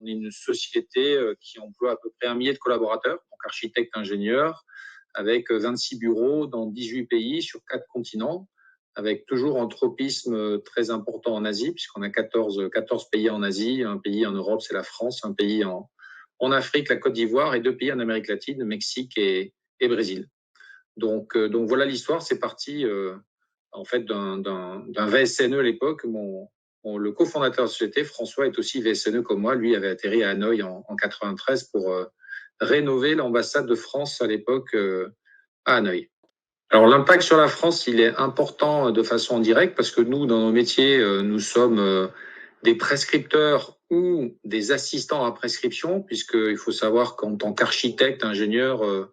On est une société qui emploie à peu près 1 millier de collaborateurs, donc architectes, ingénieurs, avec 26 bureaux dans 18 pays sur 4 continents, avec toujours un tropisme très important en Asie, puisqu'on a 14 pays en Asie, un pays en Europe, c'est la France, un pays en Afrique, la Côte d'Ivoire, et 2 pays en Amérique latine, Mexique et Brésil. Donc voilà l'histoire, c'est parti en fait d'un VSNE à l'époque. Le cofondateur de la société, François, est aussi VSNE comme moi. Lui avait atterri à Hanoï en 93 pour rénover l'ambassade de France à l'époque à Hanoï. Alors l'impact sur la France, il est important de façon indirecte parce que nous, dans nos métiers, nous sommes des prescripteurs ou des assistants à prescription, puisqu'il faut savoir qu'en tant qu'architecte, ingénieur,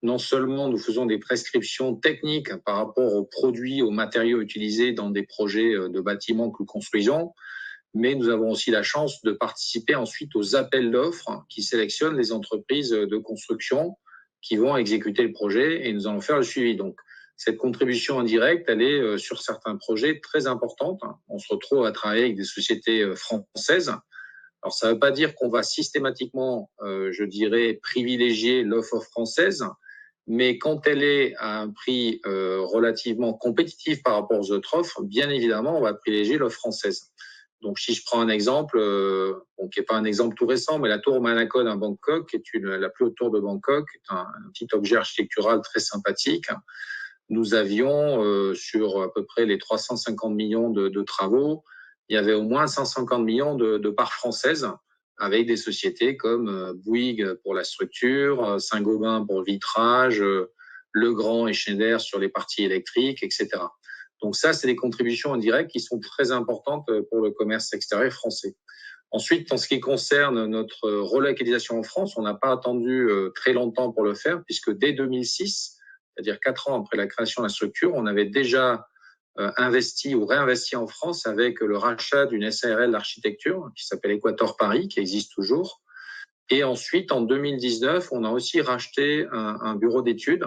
non seulement nous faisons des prescriptions techniques par rapport aux produits, aux matériaux utilisés dans des projets de bâtiments que nous construisons, mais nous avons aussi la chance de participer ensuite aux appels d'offres qui sélectionnent les entreprises de construction qui vont exécuter le projet et nous allons faire le suivi. Donc, cette contribution indirecte, elle est sur certains projets très importante. On se retrouve à travailler avec des sociétés françaises. Alors, ça ne veut pas dire qu'on va systématiquement, je dirais, privilégier l'offre française, mais quand elle est à un prix relativement compétitif par rapport aux autres offres, bien évidemment, on va privilégier l'offre française. Donc, si je prends un exemple, qui n'est pas un exemple tout récent, mais la tour Manakon à Bangkok, qui est la plus haute tour de Bangkok, est un petit objet architectural très sympathique. Nous avions, sur à peu près les 350 millions de travaux, il y avait au moins 150 millions de parts françaises, avec des sociétés comme Bouygues pour la structure, Saint-Gobain pour le vitrage, Legrand et Schneider sur les parties électriques, etc. Donc ça, c'est des contributions indirectes qui sont très importantes pour le commerce extérieur français. Ensuite, en ce qui concerne notre relocalisation en France, on n'a pas attendu très longtemps pour le faire, puisque dès 2006, c'est-à-dire 4 ans après la création de la structure, on avait déjà investi ou réinvesti en France avec le rachat d'une SARL d'architecture qui s'appelle Équateur Paris, qui existe toujours. Et ensuite, en 2019, on a aussi racheté un bureau d'études.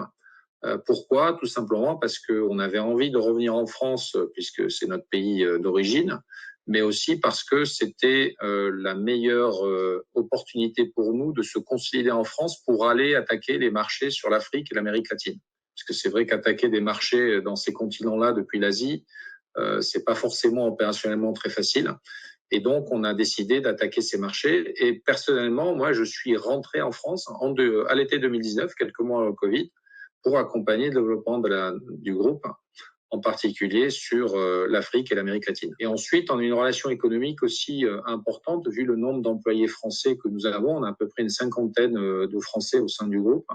Pourquoi ? Tout simplement parce qu'on avait envie de revenir en France, puisque c'est notre pays d'origine, mais aussi parce que c'était la meilleure opportunité pour nous de se consolider en France pour aller attaquer les marchés sur l'Afrique et l'Amérique latine. Parce que c'est vrai qu'attaquer des marchés dans ces continents-là depuis l'Asie, c'est pas forcément opérationnellement très facile. Et donc, on a décidé d'attaquer ces marchés. Et personnellement, moi, je suis rentré en France à l'été 2019, quelques mois avant le Covid, pour accompagner le développement du groupe, en particulier sur l'Afrique et l'Amérique latine. Et ensuite, on a une relation économique aussi importante, vu le nombre d'employés français que nous avons. On a à peu près une 50aine de Français au sein du groupe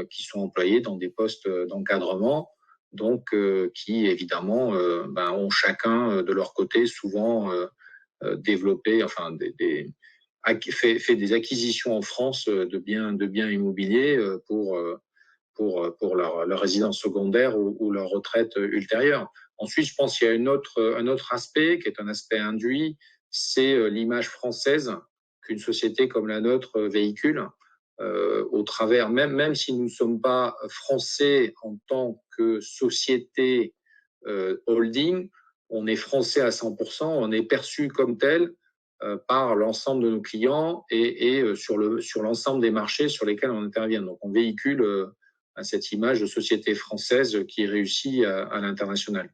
qui sont employés dans des postes d'encadrement, donc qui évidemment ont chacun de leur côté souvent développé, fait des acquisitions en France de biens immobiliers pour leur résidence secondaire ou leur retraite ultérieure. Ensuite, je pense qu'il y a un autre aspect qui est un aspect induit, c'est l'image française qu'une société comme la nôtre véhicule au travers, même si nous ne sommes pas français en tant que société holding, on est français à 100%, on est perçu comme tel par l'ensemble de nos clients et sur l'ensemble des marchés sur lesquels on intervient. Donc, on véhicule à cette image de société française qui réussit à l'international.